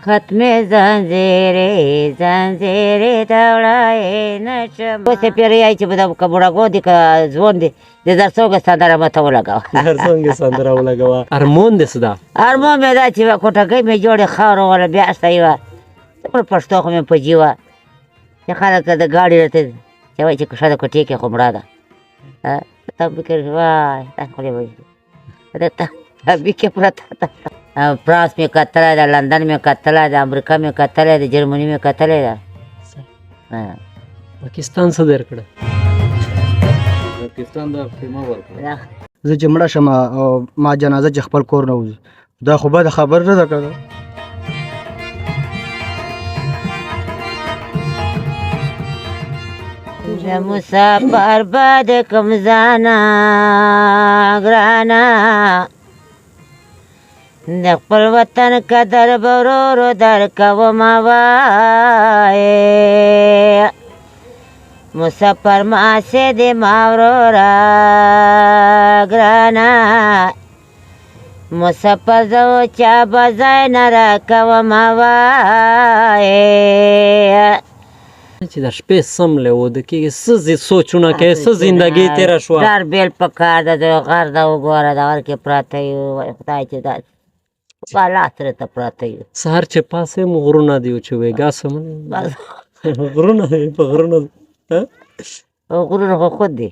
ختم زنجیره زنجیره دوړای نشم اوس یې پیری چې به د کبوړاګو دي که ځوان دي د زرسنګ سندره ماته ولګوه زرسنګ سندره ولګوه. ارمان دې څه ده؟ ارمان مې دا چې یوه کوټګۍ مې جوړې خاوره وله بیا شته یوه څومره پښتو خو مې په جي وه چې خلک د ګاډي راته چې وایي چې ښه د کوټې کې خو مړه ده ته فکر وای دا خولې وایي تبې کې پرته ده فرانس مې کتلی ده لندن مې کتلی ده امریکا مې کتلی ده جرمني مې کتلی ده پاکستان څه درکړه؟ پاکستان د فیما ورکړه. زه چې مړه شم او ما جنازه چې خپل کور نه وځي دا خو بده خبر نه ده که د مسافر به د کوم ځانه ګرانه د خپل وطن قدر به ورو ورو درکومه وایې مسافر ماسې د ما وروره ګرانه مسافر زه و چا به ځای نه راکومه وایې چې د شپې سم لیوده کېږي څه سوچونه کوې څه زندګي تېره شوه؟ ډار بیل پکار ده د غر ده وګوره د غر کې پراته یو وایي خدای چې داسې بالا سره ته پراته یو سهار چې پاسېم غرونه دي چې ویګا سمه غرونه دي په غرونه غرونه خو خود دي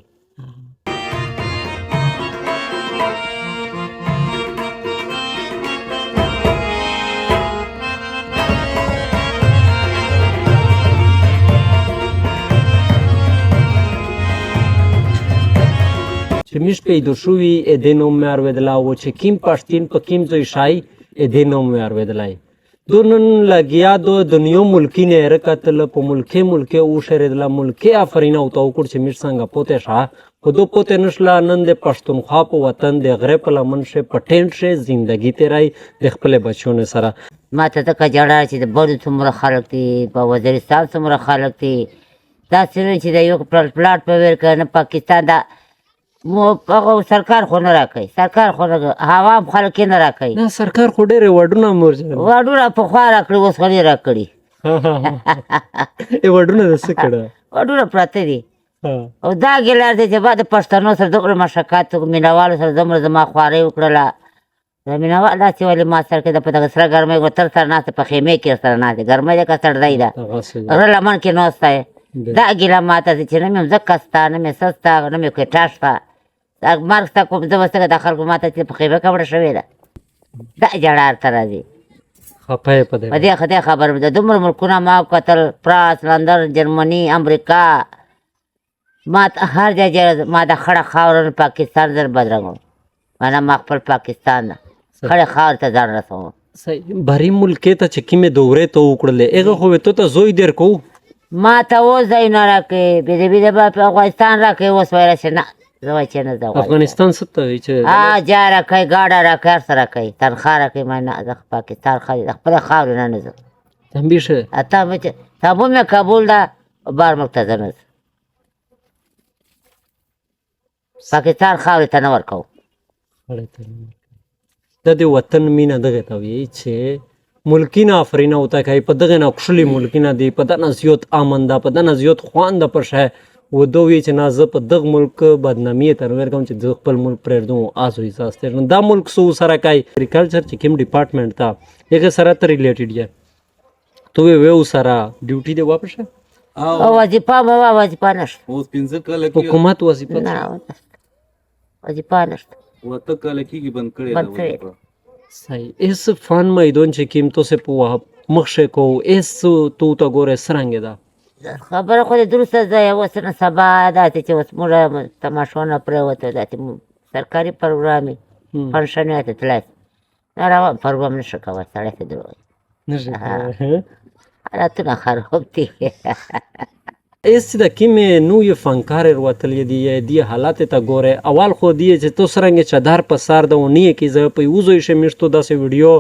چې میش پیدا شوي ادې نوم مې اورېدلی و چې کیم پښتین په کیم ځای شای ادې نوم مې اورېدلی دو نن لګیا دو دنیا ملکی نه رکتل په ملکې او شریدله ملکې آفرینه او ته وکړ چې میش څنګه پوتې شه خو دو پوتې نشله نن د پښتونخوا په وطن د غرې په لمن شې په ټینټ شې زندګي تېرئ د خپلې بچیانو سره ما ته ځکه جړه چې د بدو څومره خلک دي په وزیرستان څومره خلک دي داسې نه چې د یو پلاټ په ویر که نه پاکستان دا هغه سرکار خو نه راکوي سرکار خو نه هوا هم خلک یې نه راکوي نه سرکار خو ډېرې وډونه وډونه پخوا راکړي اوس خو نه راکړي وډونه د څه کړه؟ وډونه پراته دي او دا ګیلار دی چې بعد د پښتنو سره دومره مشقت مینهوالو سره دومره زما خوارۍ وکړله د مینهوال داسې ولې ما سره کې د په دغه سره ګرمۍ وتر سره ناسته په خیمې کې سره ناسته ګرمۍ ده که سړدی ده غره لمن کې ناسته دا ګیله ماته چې نه مې ځکه سته نه مې څه سته نه مې کوټه شته مرګ ستا کوم زه به څنګه دا خلکو ماته چې په خیمه کې مړه شوې ده دا جړه ورته راځي خفه یې په دې خبر ده دومره ملکونه ما کتل فرانس لندن جرمني امریکا ما هر ځای ما د خړه خاوره پاکستان زر بدرنګ مانه ما خپل پاکستان ده خړې خاورې ته ځان رسوم بهري ملکې ته چې کومې دورې ته وکړلې هغه خو تو ته زوی در کوو ما ته اوس ځایونه راکوي بېده به په افغانستان راکوي اوس ویلی چې نه زه وایي چې نه زه افغانستان څه ته وایي چې جا راکوي ګاډه راکوي هر څه راکوي تنخوا راکوي ما نه زه پاکستان ښه د خپلې خاورې نه نه ځم تنبیشه تابو مې کابل ده بار ملک ته زه نه ځم پاکستان خاورې ته نه ورکوو د دې وطن مینه دغې ته وایي چې ملکینه آفرینه ورته کوي په دغې نه کښلي ملکینه دي په دنه زیات امن ده په دنه زیات خوانده په شی و دو وایي چې نه زه په دغه ملک بدنامي یې تر ویر کوم چې زه خپل ملک پرېږدم آس و احساس تېر دا ملک څه سره کوي اګریکلچر چې کوم ډپارټمنټ ته هغې سره ته ریلیټډ یې تو ویو سره ډیوټي دی واپس وظیفه به وظیفه نشته اوس 15 کاله کې حکومت وظیفه نه وظیفه نشته وته کاله کې بند کړی ده صحیح اس فن میدان چې قیمتوں سے په مخشه کو اس تو ته ګوره سرنګ ده خبره خو دې درسته ده اوس نه سبا داسې چې اوس موږ تماشونه پرېوته داسې سرکاري پروګرام یې پنشنې ته تللی روان پروګرام نشه کولی سړی ته دروغ نشه حالتونه خراب دي اس د کومې نوې فنکارې وتلې دي دې حالات ته ګوره اول خو دی چې تو سرنګ چدار په سر د ونی کې زه په یوزو شې مشتو داسې ویډیو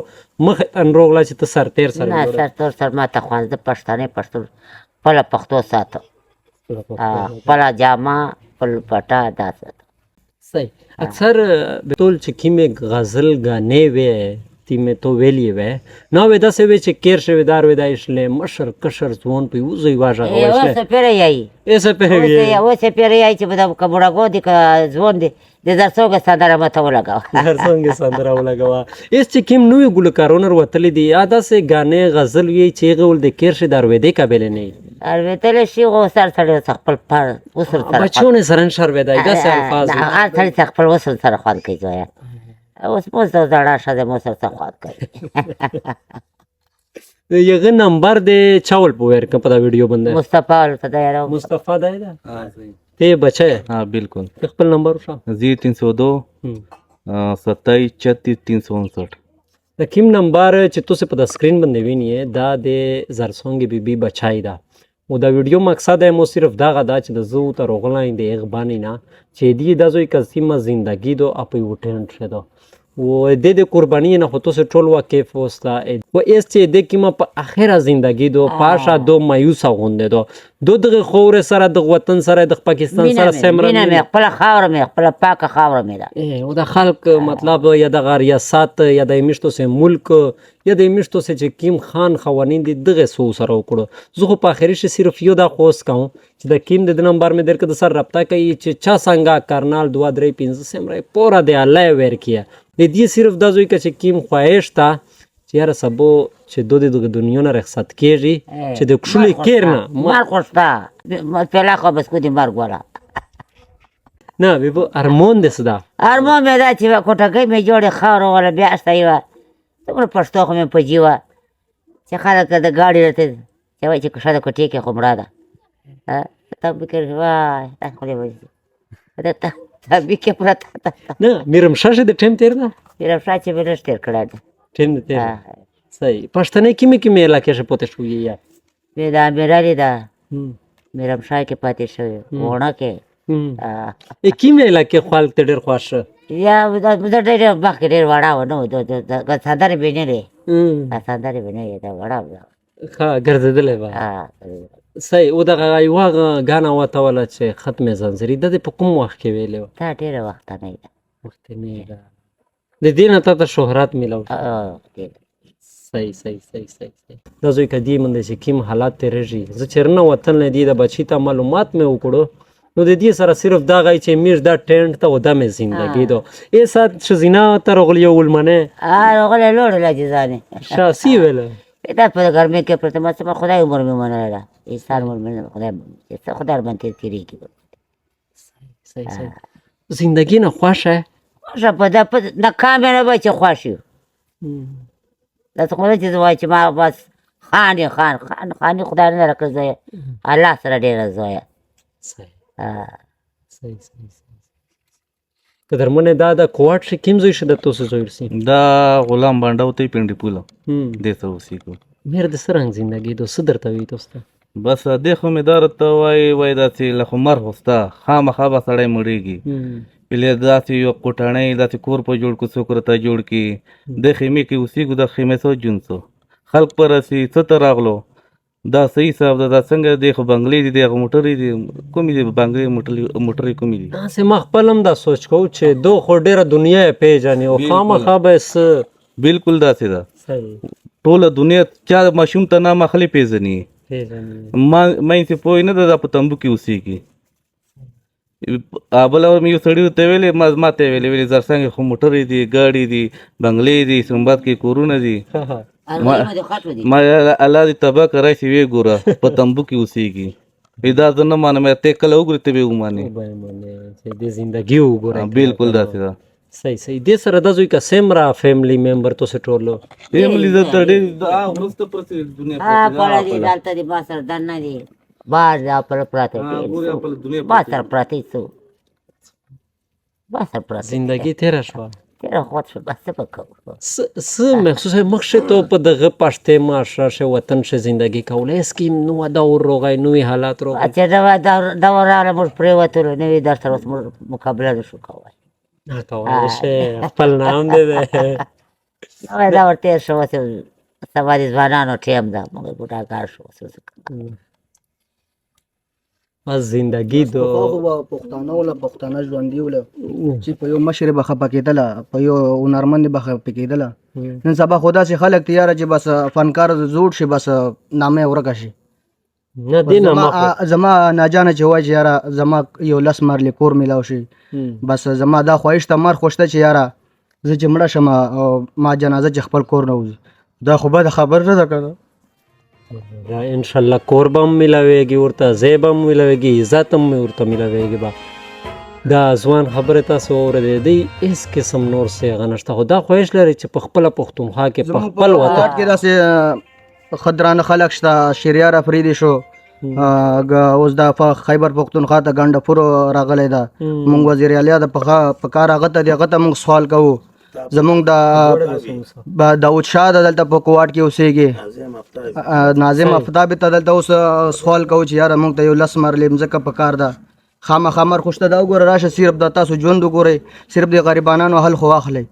مخ ان روغلا چې ته سر تیر سره نه سر تیر سر ما ته خوانده پښتانه پښتو خپل پښتو ساتو خپل جامه خپل پټا داسه صحیح اکثر ټول چې کومې غزل غانې وې دوستي مې تو ویلې وې نو وې داسې وې چې کیر شوې دار وې دا ایشلې مشر کشر ځوان په وزوی واژه اوس پیره یای ایسه په وی اوس پیره یای چې بده کبوړه دی که ځوان دی د زرسوګه سندره مته ولګاو زرسنګ سندره ولګوا ایس چې کوم نوې ګلوکارونه وتلې دي یا داسې غانې غزل وی چې غول د کیر شه دار وې دی قابل نه البته شي غو سر سره خپل پر وسر سره بچونه سرن شر وې دای داسې الفاظ هر سړی خپل وسر سره خوان کوي ځای اوس مو زړه شاده مو سره خوان کوي یغه نمبر د چاول پویر کا پتا ویډیو بنده مصطفی الفدایرو مصطفی دای دا हाँ सही ته بچه हाँ बिल्कुल خپل نمبر وشا 0302 27 36 359 د کوم نمبر چې تاسو په د سکرین باندې وینئ دا د زرسنګ بیبي بچای دا او دا ویډیو مقصد ہے مو صرف دا غدا چې د زو ته روغلاین د اغبانی نه چې دی د زوی قسمه زندگی دو اپی وټنټ شدو و د قربانی نه خطو سے ټول واقف وستا و اس چې د کیمه په اخره زندگی دو پاشا دو مایوس غونډه دو دغه خور سره د وطن سره د پاکستان سره سمره مینه خپل خاور مې خپل پاکه خاور مې دا او د خلق مطلب یا د ریاست یا د میشتو سه ملک یا د میشتو سه چې کیم خان خوانین دغه سو سره وکړو زه خو په اخر شي صرف یو دا خوښ کوم چې د کیم د نمبر مې درکې د سر رابطه کوي چې چا څنګه کرنال 2 3 5 سمره پورا دی الله ورکیه د دې صرف د زوی چې کیم خواهش تا چې یاره سبو چې د دنیا نه رخصت کیږي چې د کښلې کیر نه مال خوشتا پهلا خو بس کو دي مرګ ولا نه به ارمان دې صدا ارمان مې دا چې کوټه مې جوړه خاور ولا بیا استایوا څومره پښتو خو مې پجیوا چې خلک د ګاډي رته چې وای چې کښه د کوټې کې خو مراده ته به کې وای تا خو دې وای دا ته به کې پرته نه میرم شاشه د ټیم تیر نه میرم شاشه به رښتیر کړه ټیم تیر صحیح پښتنه کې علاقې شه پته شو یا دا میرالي دا میرم شای کې پاتې شوی وونه کې کیمه علاقې خپل ته ډېر خوښ یا دا ډېر باکې ډېر وړا و نو دا ساده به نه لري ساده به نه دا وړا ها ګرځیدلې و صحیح او دا یو غانا وته ولا چې ختم زنجیري د په کوم وخت کې ویلې تا ډېر وخت نه دی وخت نه د دې نه ته شهرت ملو صحیح دا زوی کدی من د کیم حالات تیرېږي زه چرنه وطن نه دی د بچی ته معلومات مې وکړو نو د دې سره صرف دا غي چې میر دا ټرند ته ودمه زندگی دو ای سات شزینا تر غلی ولمنه غلی لور لا جزانه شاسي ویل دا په ګرمه کې پرته ما څه خدای عمر مې مناله انسان عمر مې خدای څه خدای باندې تیریږي صحیح زندگی نه خوښه په دا په ناکام نه به چې خوښ دا څه خدای چې وای چې ما بس خان خدای نه راکړي الله سره ډیر زویا صحیح کدرمنه دا کوټ ش کیم زوی شد تاسو زوی سي دا غلام باندې ته پینډي پولا دې ته وسی کو مېر د سرنګ زندگی دو صدر ته وي تاسو بس دغه مې دار ته وای دا چې له عمر هوستا خامخا به سړی مړیږي پله داسې یو کوټانې داسې کور په جوړ کو څوک ته جوړ کی د خیمه کې اوسې کو د خیمه سو جونسو خلق پر اسی ست راغلو دا صحیح صاحب دا څنګه د خو بنگلې دي د موټرې دي کومې دي بنگلې موټرې کومې دي سه مخبلم دا سوچ کو چې دو خو ډیره دنیا پیژنې او خامخا بس بالکل دا څه دا صحیح ټول دنیا چا مشوم ته نام خلی پیژنې ما مې څه پوي نه دا په تمبو کې اوسې کی ابل اور مې سړی ته ویلې ما ته ویلې زرسنګ خو موټرې دي ګاډي دي بنگلې دي سنبات کې کورونه دي ما الله دې تبا کرای سی وی ګوره په تمبو کې اوسېږي پیدا زنه مانه مې ته کله وګورې ته به ومانه چې دې زندگی وګوره بالکل دا څه صحیح دې سره د زوی کا سیمرا فیملی ممبر تو سټولو فیملی د تړې دا ورسته پر دنیا په دې دالته دې باسر دنه دي بار دا پر پراته دي باسر پراته څو باسر پراته زندگی تیر شو تیرا خود شو بس پکو س مخصوص مخشه تو په دغه پښته معاشره وطن شه زندگی کوله اسکیم نو دا ورغای نوې حالات روغ اچھا دا وراله مر پریوتل نوې در سره مقابله شو کوي نه کوله شه خپل نام دې دا ورته شو سوالي ځوانانو ټیم دا موږ ګټا کار شو بس زندگی دو پښتانه ولا پښتانه ژوندي ولا چې په یو مشر به خپه کېدله په یو هنرمند به خپه کېدله نن سبا خدا سي خلک تیار چې بس فنکار جوړ شي بس نامه ورکه شي نه دی نه ما زما ناجانه چې وای چې یاره زما یو لس مرلې کور میلاو شي بس زما دا خواهش ته مر خوشته چې یاره زه چې مړه شم او ما جنازه چې خپل کور نه وځي دا خو به خبر نه ده که ان شاء الله کور به هم میلاویږي ورته ځای به هم میلاویږي عزت هم ورته میلاویږي به دا ځوان خبرې تاسو واورېدې دی هېڅ قسم نور څه هغه نشته خو دا خواهش لري چې په خپله پښتونخوا کې په خپل وطن کې داسې خدرانه خلک شته شریار افریدي شو اوس دا خیبر پښتونخوا ته ګنډه پور راغلی ده مونږ وزیر اعلی د په کار هغه ته د هغه ته مونږ سوال کوو زمونږ د داود شاه د دلته په کوهاټ کې اوسېږي ناظم افتاب ته دلته اوس سوال کوو چې یاره مونږ ته یو لس مرلې مځکه په کار ده خامخا مر خوشته دا وګوره راشه صرف د تاسو ژوند وګورئ صرف د غریبانانو حل خو واخلئ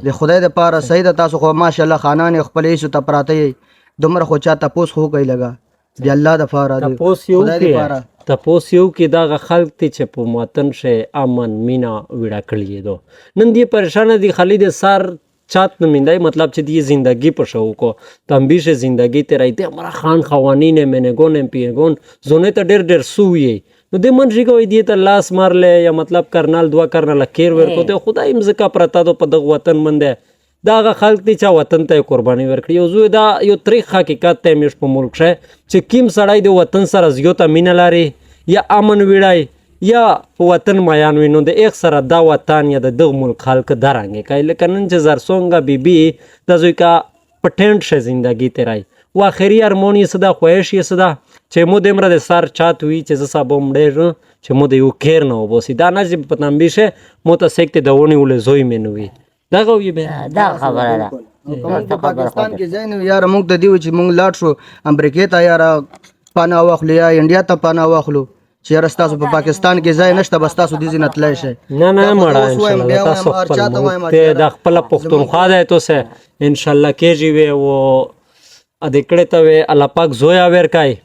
د خدای دپاره صحیح ده تاسو خو ماشاءالله خانان یې خپل هیڅو ته پراته یئ دومره خو چا تپوس خو کوي لږه د الله دپاره تپوس یو کې دغه خلک دی چې په وطن شي امن مینا ویړه کړي دو نن دی پریشان دی خالی د سار چات نمیندای مطلب چې دی زندگی په شو کو تنبیش زندگی ته راځي امر خان خوانین منګون ام پیګون زونه ته ډېر سوې نو د منځي کوي دی ته لاس مارلې یا مطلب کرنال دوا کرنال کیر ور کو ته خدای مزکا پرتا دو په دغه وطن منده دا خلک دی چې وطن ته قرباني ورکړي او زه دا یو تاریخ حقیقت ته مش په ملک شه چې کیم سړی د وطن سره زیاته مینه لري یا امن ویړای یا وطن میان وینو د یک سره دا وطن یا د دغه ملک خلک درانګي کای لکه نن چې زرسونګه بیبي د زوی کا پټنټ شه زندگی تیرای و اخري ارمونی صدا خوښ یې صدا چې مو دمره د سر چات وی چې ز صاحب مړ چې مو د یو کیر نه وبوسی دا نه چې پتنام بشه مو ته سکته دونی ول زوی منوي دا غوي به دا خبره ده پاکستان کې ځای نه یار موږ د دیو چې موږ لاړ شو امریکا ته یار پانا واخلو یا انډیا ته پانا واخلو چې یار تاسو په پاکستان کې ځای نشته بس تاسو د زینت لای شي نه مړه ان شاء الله تاسو خپل ته د خپل پښتونخوا ده ته سه ان شاء الله کېږي وي او ا دې کړه ته الله پاک زویا ور کای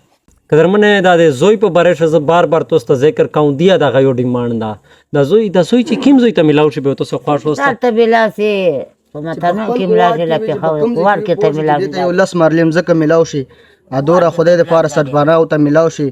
قدرمنه دا د زوی په باره شه بار توسته ذکر کوم دی دا غو ډیماند دا زوی چې کیم زوی ته ملاو شي به تاسو خوښ وسته ته بلا سي په متانو کې ملاو شي لپاره خو ور کې ته ملاو شي یو لس مرلم زکه ملاو شي ادوره خدای د فار سټبانه او ته ملاو شي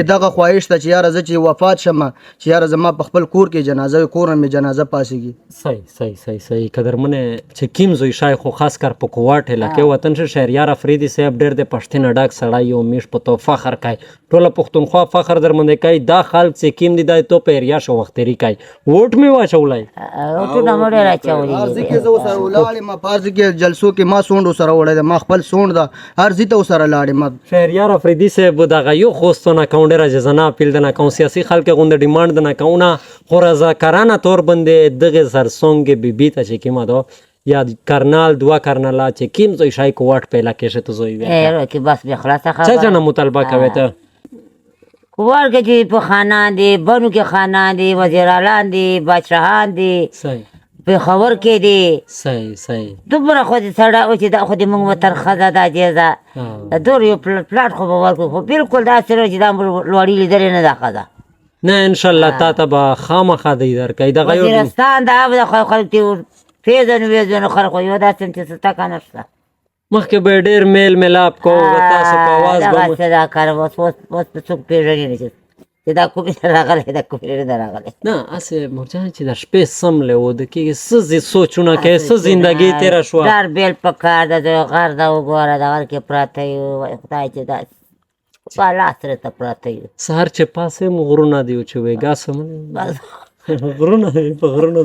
دغه خواهش ته چې یار ز چې وفات شمه چې یار زما په خپل کور کې جنازه کور مې جنازه پاسيږي صحیح قدرمنه چې کیم زوی شای خو خاص کر په کوهاټ لکه وطن شه شهریار افریدي صاحب ډېر د پښتون ډاک سړی او میش په تو فخر کوي ټول پښتونخوا فخر درمنده کوي دا خلک چې کیم دي دای تو په ایریا شو وختري کوي ووټ می واچولای او ټول مړ راچولای ارزي کې زو سره ولاړې ما پاز کې جلسو کې ما سوند سره وړې ما خپل سوند دا ارزي ته سره لاړې ما شهریار افریدی صاحب دغه یو خوستونه کاونډه را جزنا پیل دنه کوم سیاسي خلک غونډه ډیماند نه کاونه خو رضاکارانه تور باندې دغه زرسونګ بیبي ته چې کیما دو یا کرنال دوا کرنالا چې کیم زوی شای کوټ پیلا کې شته زوی وی کې بس به خلاصه خبره څه جنا مطالبه کوي ته کوار کې چې په خانان دي بنو کې خانان دي وزیر اعلی دي بادشاہان دي صحیح په خبر کې دي صحیح دومره خو دې سړی او چې دا خو دې موږ وطن ښځه دا جیزه د دور یو پلاټ خو به ورکړو خو بالکل داسې نه چې دا لوړي لیدلې نه ده ښځه نه ان شاء الله تا ته به خامخا دی درکوي دغه یو وزیرستان دا به خلک دې پیژنو خلکو یو داسې چې څه ټکه نشته مخکې به ډېر میل ملاپ کوو تاسو په اواز به دغسې دا کار اوس به څوک پېژني نه چې دا کومې نه راغلی دا کومې نه راغلی نه هسې مرجان چې د شپې سملی و د کېږي څه سوچونه کوي څه زندګي تېره شوه دار بیل په کار ده د غر ده وګوره د غر کې پراته یو خدای چې داسې په لاس سره ته پراته یو سهار چې پاسې غرونه دي چې ویګا سملی غرونه دي په غرونه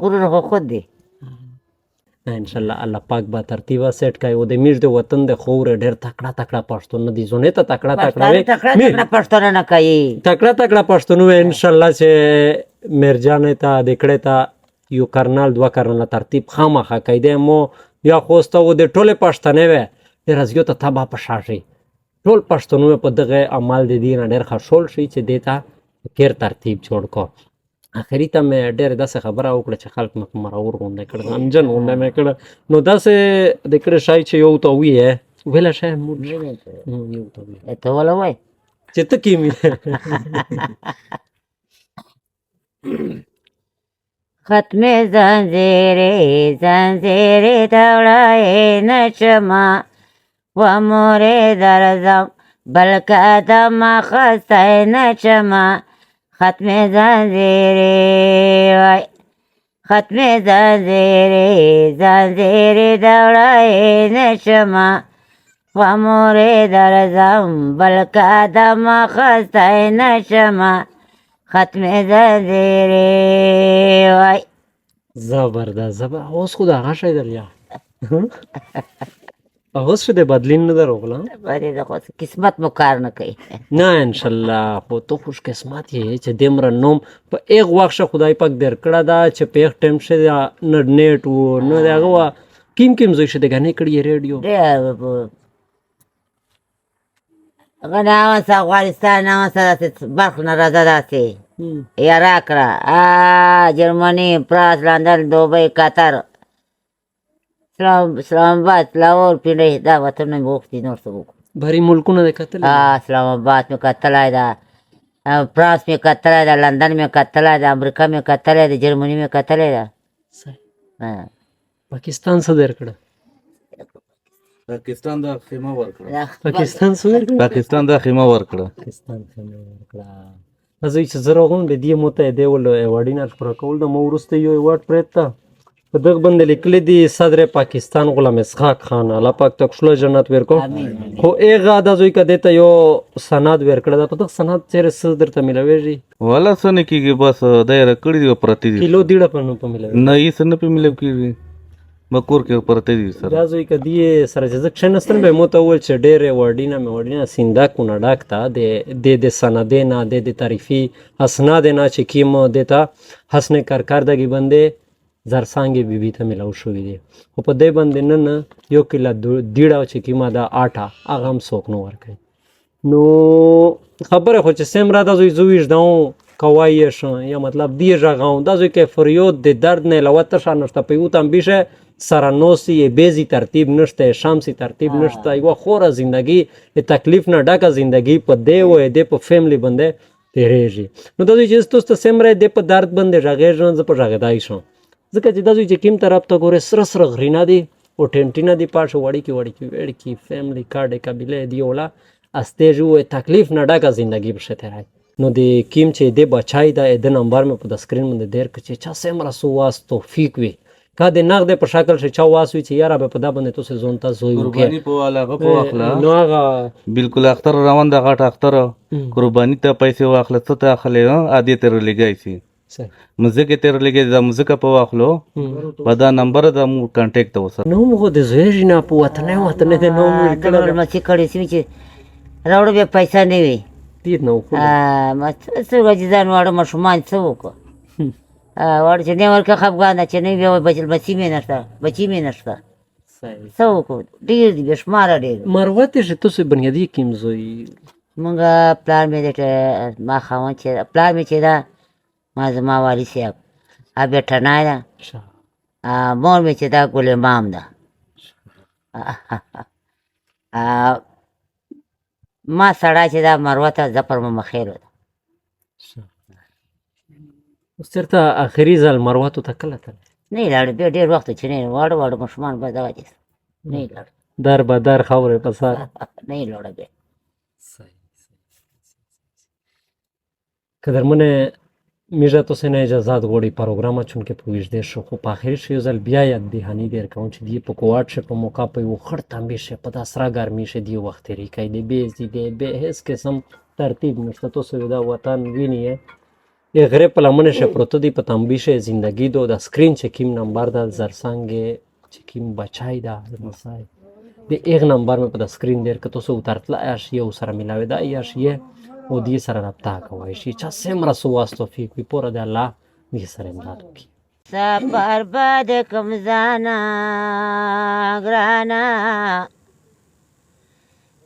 غرونه خو خود دي ان شاء الله الله پاک با ترتیبه سیټ کوي او د میش د وطن د خور ډېر تکړه پښتون دي زونه ته تکړه پښتون نه کوي تکړه پښتون ان شاء الله چې مرجان ته د کړه ته یو کرنال دوا کرنال ترتیب خامخا کوي مو یا خوسته و د ټوله پښتنه و د رازیو ته تبا پشاشي ټول پښتونو په دغه عمل د دین ډېر خښول شي چې دیتا کیر ترتیب جوړ کو اخري ته مې ډېر داسې خبره وکړه چې خلک مې مرور غونډه کړه انجن غونډه مې کړه نو داسې د کړه شای چې یو ته وی ویله شای ته ولا وای چې ته کې مې ختم زنجیر دوڑائے نشما و مورے درزم بلکدم خسته نشما ختم زنجیر وای ختم زنجیر دوڑائے نشما و مورے درزم بلکدم خسته نشما ختم زنجیر وای زبردست اوس خو د هغه شی در یا اوس شو د بدلین نه در وغلا باندې د خو قسمت مو کار نه کوي نه انشاءالله خو تو خوش قسمت یې چې دمره نوم په ایغ وخت خدای پاک در کړه دا چې په ایغ ټیم شه نه نیټ وو نه هغه کیم زوی شه د غنې کړی ریډیو غناوس افغانستان نامه سره برخ نه راځه داسې یا راکړه جرمني فرانس لندن دوبۍ قطر اسلام آباد لاهور پنډۍ دا وطنونه مې وغوښتي نور څه وکړو بری ملکونه د کتل اسلام آباد مې کتلی ده فرانس مې کتلی ده لندن مې کتلی ده امریکا مې کتلی ده جرمني مې کتلی ده پاکستان څه در کړه پاکستان دا خیمه ورکړه پاکستان څه در کړه پاکستان دا خیمه ورکړه پاکستان خیمه ورکړه زه چې زه راغلم د دې متحده ول ایوارډینه پوره کول د مو وروسته یو ایوارډ پرېږده په دغه باندې لیکلی دي صدر پاکستان غلام اسحاق خان الله پاک ته خله جنت ورکو خو هغه د زوی کده ته یو سند ورکړه دا په دغه سند چیرې څه درته ملويږي ولا څه نه کېږي بس دایره کړي دي پرتی دي کیلو دیړه په نو په ملوي نه یې څه نه په ملو کېږي مکور کې پرتی دي سره دا زوی کدی سره چې ځکه شنستن به مو ته ول چې ډېر وړډینه سیندا کو نه ډاکتا د سندې نه د تعریفي اسناد نه چې کیم دیتا حسن کارکردگی بنده زرسانګي بیبي ته ملاو شوې دي خو په دې باندې نن یو کیله دیړه چې کیما دا آټا هغه هم څوک نه ورکوي نو خبره خو چې سیم را د زویش داو کوای شو یا مطلب دی ژغاو دا زوی کې فریاد د درد نه لوته شانشته پیوتم بشه سرانوسی بیزی ترتیب نشته شامسی ترتیب نشته یو خوره زندگی تکلیف نه ډکه زندگی په دی و د په فیملی باندې تیریږي نو دا چې تاسو سیم را د په درد باندې ژغې ژوند په ژغېدای شو ځکه چې دا چې کوم طرف ته ګوره سره غرینا دي او ټینټینا دي پاشه وړي کې فیملی کارډ قبیله دی ولا استېجو تکلیف نه ډکه زندگی بشه تیرای نو د کیم چې د بچای دا د نمبر مې په د سکرین باندې دیر کې چا سم رسو واس توفیق وي کا د نغد په شکل چې چا واسوي چې یاره به په دا باندې تاسو ځون ته زوی قرباني په والا غو واخلا نو هغه بالکل اختر روان د غټ اختر قرباني ته پیسې واخله ته اخلې عادي تر لګای شي مزګه تر لګي د مزګه په واخلو په دا نمبر د مو کانټیکټ وسه نو موږ د زوی نه په وطن د نو کله مچې کړې چې راوړې به پیسې نه وي دې نو ما څه ځان واړه مشمان څه وکړه واړه چې نه ورکه خفګان چې نه بیا بچل بچی مې نشته څه وکړو ډېر دي بې شماره ډېر مروت چې تاسو بنیادی کیم زوی مونږه پلان مې د ما خاوند چې پلان مې چې دا ما زما والي صاحب بیټنای ده مور مې چې دا ګل امام ده ما سړی چې دا مروه ته زه پر مخېلو ده اوس چېرته اخري ځل مروتو ته کله ته نه یې لاړو بیا ډېر وخت چې نه واړه ماشومان به دغه دي نه یې لاړو در به در خاورې په سر نه یې لاړه بیا قدرمنه میژه تاسو نه اجازه غوړي پروګرام چون کې پوښتې شو خو په اخر شی ځل بیا یاد دهانی ډیر کوم چې دی په کوات شه په موقع په یو خړ تنبې شه په داسرا ګرمي شه دی وخت لري کای دی به هیڅ قسم ترتیب نشته تاسو دا وطن ویني یې غره په لمنه شه پروت دی په تنبې شه زندگی دو د سکرین چې کیم نمبر د زرسانګ چې کیم بچای دا مسای د ایغ نمبر په د سکرین دیر که تاسو اترتل اش یو سره ملاوي دا یاش یې او دې سره رابطه کوي شي چې سمره سو واسطه فی پوره د الله دې سره امداد وکړي سفر باد کم زانا ګرانا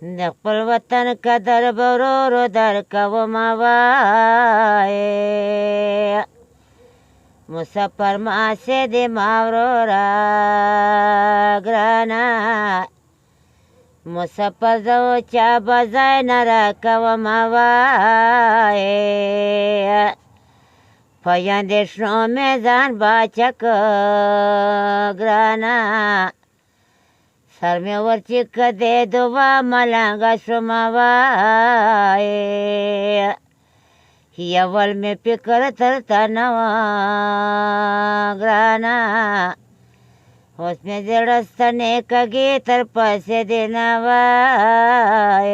د خپل وطن قدر برورو در کوما وای مسافر ما سه د ماورورا ګرانا مسافر زو چا بځای نه راکومه وایې په اندېښنو مې ځان باچک ګرانه سر مې ورچک دی دوه ملنګه شومه وایې یول مې فکر تر ته نه وه ګرانه اوس مې زړه ستنې کږې تر پسې دې نه وایې